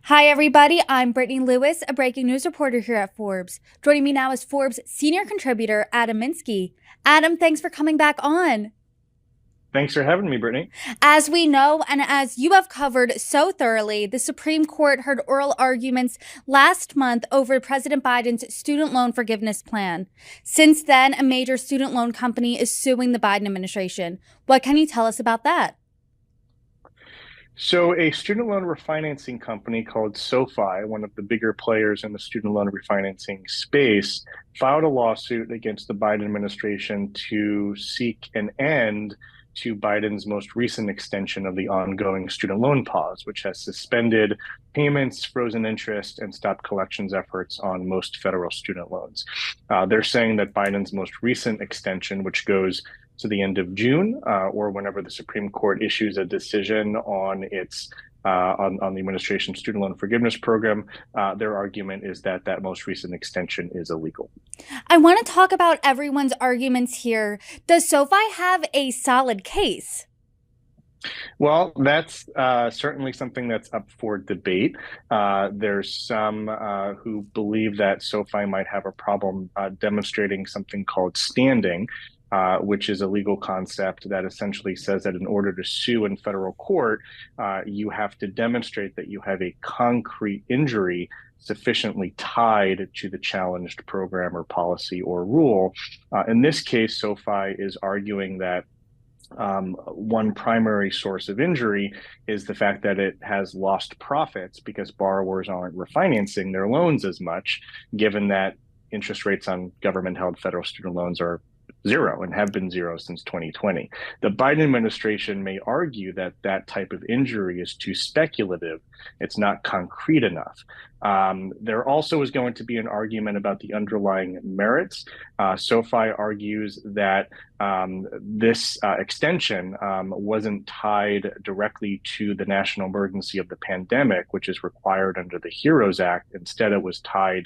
Hi, everybody. I'm Brittany Lewis, a breaking news reporter here at Forbes. Joining me now is Forbes senior contributor Adam Minsky. Adam, thanks for coming back on. Thanks for having me, Brittany. As we know, and as you have covered so thoroughly, the Supreme Court heard oral arguments last month over President Biden's student loan forgiveness plan. Since then, a major student loan company is suing the Biden administration. What can you tell us about that? So, a student loan refinancing company called Sofi, one of the bigger players in the student loan refinancing space, filed a lawsuit against the Biden administration to seek an end to Biden's most recent extension of the ongoing student loan pause, which has suspended payments, frozen interest, and stopped collections efforts on most federal student loans. They're saying that Biden's most recent extension, which goes to the end of June, or whenever the Supreme Court issues a decision on its on the administration's student loan forgiveness program, their argument is that that most recent extension is illegal. I want to talk about everyone's arguments here. Does SoFi have a solid case? Well, that's certainly something that's up for debate. There's some who believe that SoFi might have a problem demonstrating something called standing, which is a legal concept that essentially says that in order to sue in federal court, you have to demonstrate that you have a concrete injury sufficiently tied to the challenged program or policy or rule. In this case, SoFi is arguing that one primary source of injury is the fact that it has lost profits because borrowers aren't refinancing their loans as much, given that interest rates on government held federal student loans are zero and have been zero since 2020. The Biden administration may argue that that type of injury is too speculative. It's not concrete enough. There also is going to be an argument about the underlying merits. SoFi argues that this extension wasn't tied directly to the national emergency of the pandemic, which is required under the HEROES Act. Instead, it was tied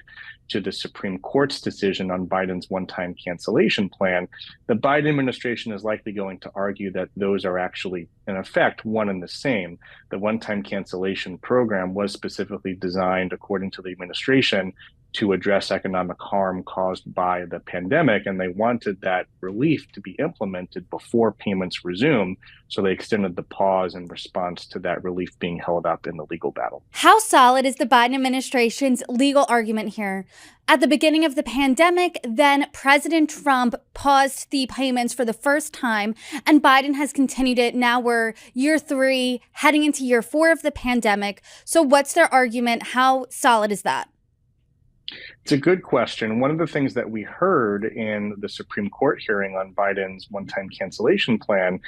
to the Supreme Court's decision on Biden's one-time cancellation plan. The Biden administration is likely going to argue that those are actually, in effect, one and the same. The one-time cancellation program was specifically designed, according to the administration, to address economic harm caused by the pandemic, and they wanted that relief to be implemented before payments resume. So they extended the pause in response to that relief being held up in the legal battle. How solid is the Biden administration's legal argument here? At the beginning of the pandemic, then President Trump paused the payments for the first time, and Biden has continued it. Now we're year 3, heading into year 4 of the pandemic. So what's their argument? How solid is that? It's a good question. One of the things that we heard in the Supreme Court hearing on Biden's one-time cancellation plan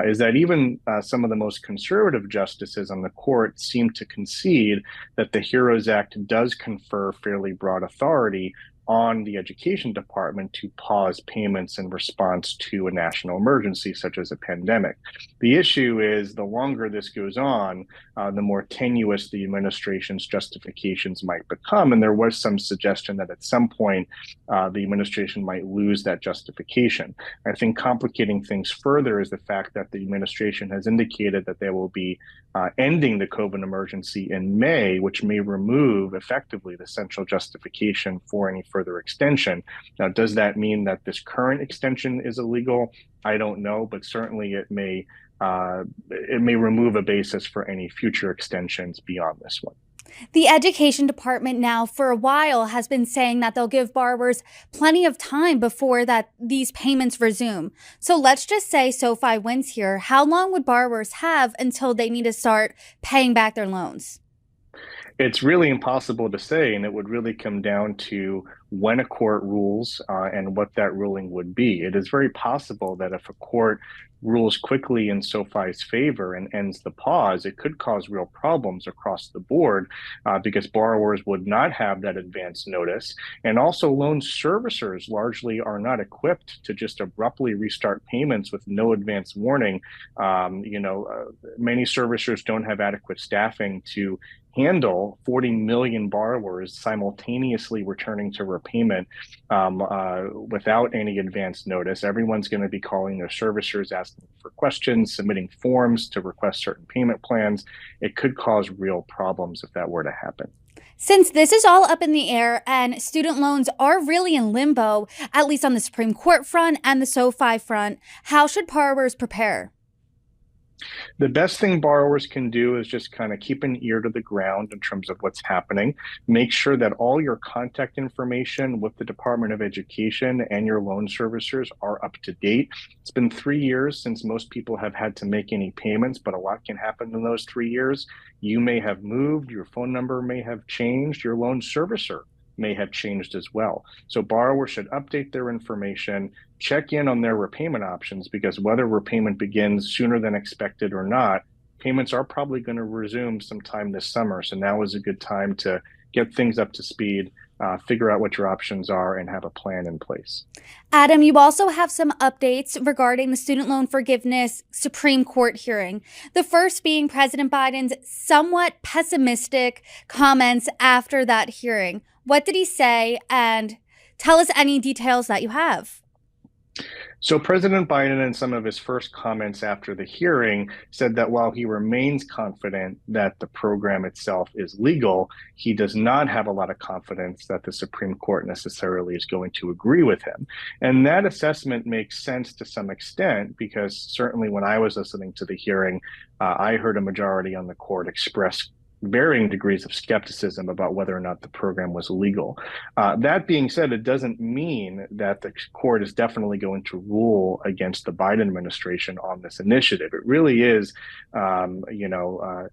is that even some of the most conservative justices on the court seem to concede that the HEROES Act does confer fairly broad authority on the education department to pause payments in response to a national emergency such as a pandemic. The issue is the longer this goes on, the more tenuous the administration's justifications might become. And there was some suggestion that at some point the administration might lose that justification. I think complicating things further is the fact that the administration has indicated that they will be ending the COVID emergency in May, which may remove effectively the central justification for any further extension. Now, does that mean that this current extension is illegal? I don't know, but certainly it may remove a basis for any future extensions beyond this one. The education department now for a while has been saying that they'll give borrowers plenty of time before that these payments resume. So let's just say SoFi wins here. How long would borrowers have until they need to start paying back their loans? It's really impossible to say, and it would really come down to when a court rules and what that ruling would be. It is very possible that if a court rules quickly in SoFi's favor and ends the pause, it could cause real problems across the board because borrowers would not have that advance notice. And also, loan servicers largely are not equipped to just abruptly restart payments with no advance warning. Many servicers don't have adequate staffing to handle 40 million borrowers simultaneously returning to repayment without any advance notice. Everyone's going to be calling their servicers, asking for questions, submitting forms to request certain payment plans. It could cause real problems if that were to happen. Since this is all up in the air and student loans are really in limbo, at least on the Supreme Court front and the SoFi front, how should borrowers prepare? The best thing borrowers can do is just kind of keep an ear to the ground in terms of what's happening. Make sure that all your contact information with the Department of Education and your loan servicers are up to date. It's been 3 years since most people have had to make any payments, but a lot can happen in those 3 years. You may have moved, your phone number may have changed, your loan servicer may have changed as well. So borrowers should update their information, check in on their repayment options, because whether repayment begins sooner than expected or not, payments are probably going to resume sometime this summer. So now is a good time to get things up to speed, figure out what your options are, and have a plan in place. Adam, you also have some updates regarding the student loan forgiveness Supreme Court hearing. The first being President Biden's somewhat pessimistic comments after that hearing. What did he say? And tell us any details that you have. So President Biden, in some of his first comments after the hearing, said that while he remains confident that the program itself is legal, he does not have a lot of confidence that the Supreme Court necessarily is going to agree with him. And that assessment makes sense to some extent, because certainly when I was listening to the hearing, I heard a majority on the court express varying degrees of skepticism about whether or not the program was legal. That being said, it doesn't mean that the court is definitely going to rule against the Biden administration on this initiative. It really is,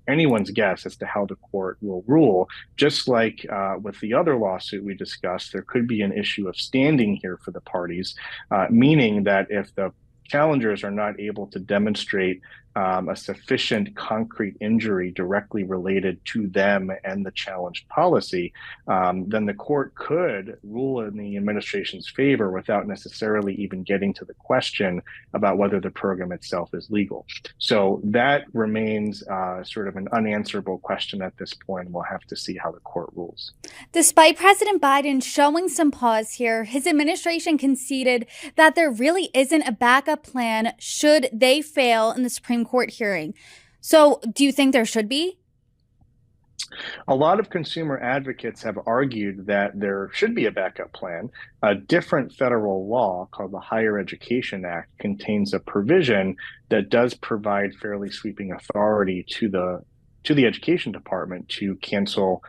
anyone's guess as to how the court will rule. Just like with the other lawsuit we discussed, there could be an issue of standing here for the parties, meaning that if the challengers are not able to demonstrate a sufficient concrete injury directly related to them and the challenged policy, then the court could rule in the administration's favor without necessarily even getting to the question about whether the program itself is legal. So that remains sort of an unanswerable question at this point. We'll have to see how the court rules. Despite President Biden showing some pause here, his administration conceded that there really isn't a backup plan should they fail in the Supreme Court hearing. So do you think there should be? A lot of consumer advocates have argued that there should be a backup plan. A different federal law called the Higher Education Act contains a provision that does provide fairly sweeping authority to the Education Department to cancel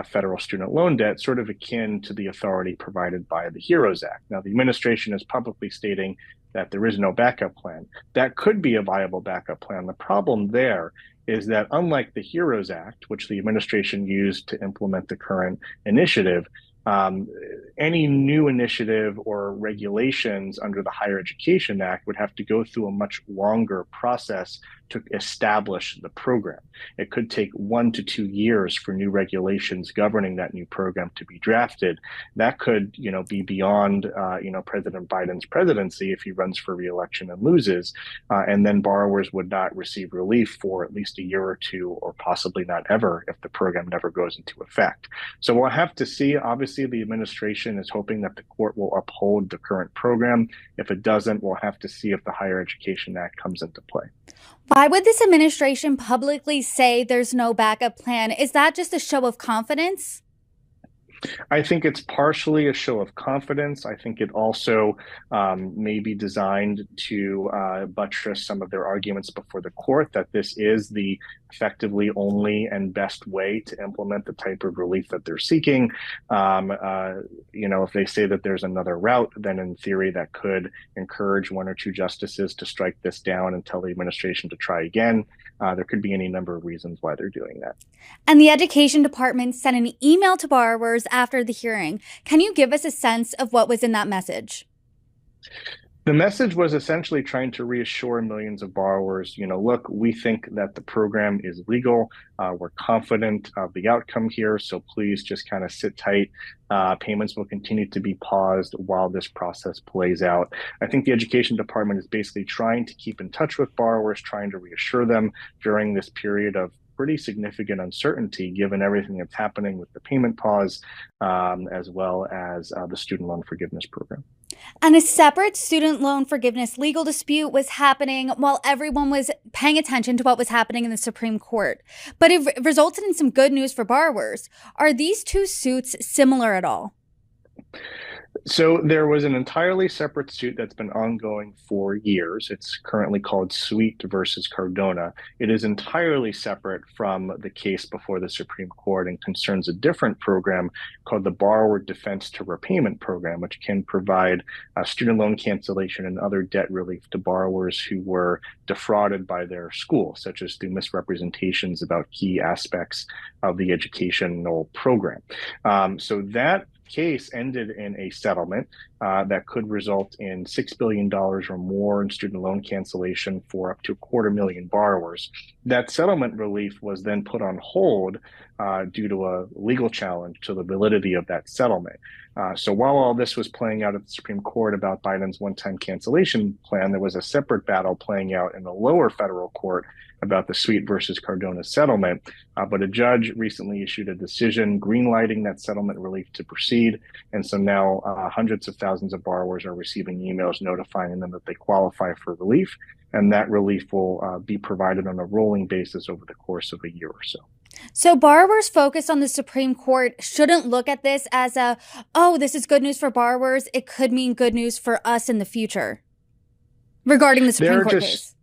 federal student loan debt, sort of akin to the authority provided by the HEROES Act. Now, the administration is publicly stating that there is no backup plan. That could be a viable backup plan. The problem there is that unlike the HEROES Act, which the administration used to implement the current initiative, any new initiative or regulations under the Higher Education Act would have to go through a much longer process to establish the program. It could take 1 to 2 years for new regulations governing that new program to be drafted. That could, be beyond, President Biden's presidency if he runs for re-election and loses, and then borrowers would not receive relief for at least a year or two, or possibly not ever if the program never goes into effect. So we'll have to see. Obviously, the administration is hoping that the court will uphold the current program. If it doesn't, we'll have to see if the Higher Education Act comes into play. Why would this administration publicly say there's no backup plan? Is that just a show of confidence? I think it's partially a show of confidence. I think it also may be designed to buttress some of their arguments before the court that this is the effectively only and best way to implement the type of relief that they're seeking. If they say that there's another route, then in theory that could encourage 1 or 2 justices to strike this down and tell the administration to try again. There could be any number of reasons why they're doing that. And the Education Department sent an email to borrowers after the hearing. Can you give us a sense of what was in that message? The message was essentially trying to reassure millions of borrowers, look, we think that the program is legal. We're confident of the outcome here. So please just kind of sit tight. Payments will continue to be paused while this process plays out. I think the Education Department is basically trying to keep in touch with borrowers, trying to reassure them during this period of pretty significant uncertainty given everything that's happening with the payment pause, as well as the student loan forgiveness program. And a separate student loan forgiveness legal dispute was happening while everyone was paying attention to what was happening in the Supreme Court. But it resulted in some good news for borrowers. Are these two suits similar at all? So there was an entirely separate suit that's been ongoing for years. It's currently called Sweet versus Cardona. It is entirely separate from the case before the Supreme Court and concerns a different program called the Borrower Defense to Repayment Program, which can provide student loan cancellation and other debt relief to borrowers who were defrauded by their school, such as through misrepresentations about key aspects of the educational program. So that case ended in a settlement that could result in $6 billion or more in student loan cancellation for up to 250,000 borrowers. That settlement relief was then put on hold due to a legal challenge to the validity of that settlement. So while all this was playing out at the Supreme Court about Biden's one-time cancellation plan, there was a separate battle playing out in the lower federal court about the Sweet versus Cardona settlement. But a judge recently issued a decision greenlighting that settlement relief to proceed. And so now hundreds of thousands of borrowers are receiving emails notifying them that they qualify for relief. And that relief will be provided on a rolling basis over the course of a year or so. So borrowers focused on the Supreme Court shouldn't look at this as this is good news for borrowers. It could mean good news for us in the future regarding the Supreme Court case.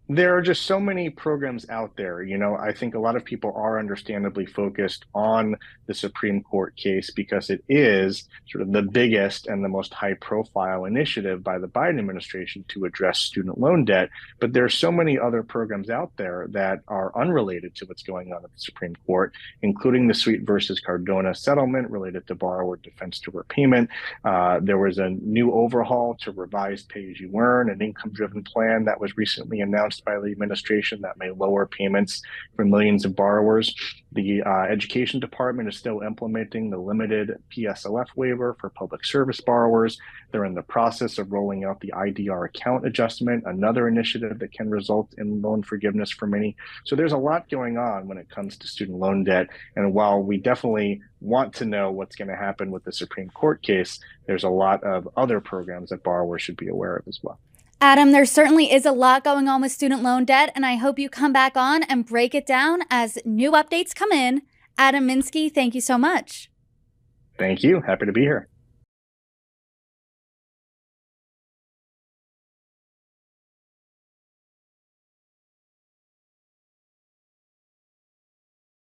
There are just so many programs out there. I think a lot of people are understandably focused on the Supreme Court case because it is sort of the biggest and the most high-profile initiative by the Biden administration to address student loan debt. But there are so many other programs out there that are unrelated to what's going on at the Supreme Court, including the Sweet versus Cardona settlement related to borrower defense to repayment. There was a new overhaul to revised pay-as-you-earn, an income-driven plan that was recently announced by the administration that may lower payments for millions of borrowers. The Education Department is still implementing the limited PSLF waiver for public service borrowers. They're in the process of rolling out the IDR account adjustment, another initiative that can result in loan forgiveness for many. So there's a lot going on when it comes to student loan debt. And while we definitely want to know what's going to happen with the Supreme Court case, there's a lot of other programs that borrowers should be aware of as well. Adam, there certainly is a lot going on with student loan debt, and I hope you come back on and break it down as new updates come in. Adam Minsky, thank you so much. Thank you. Happy to be here.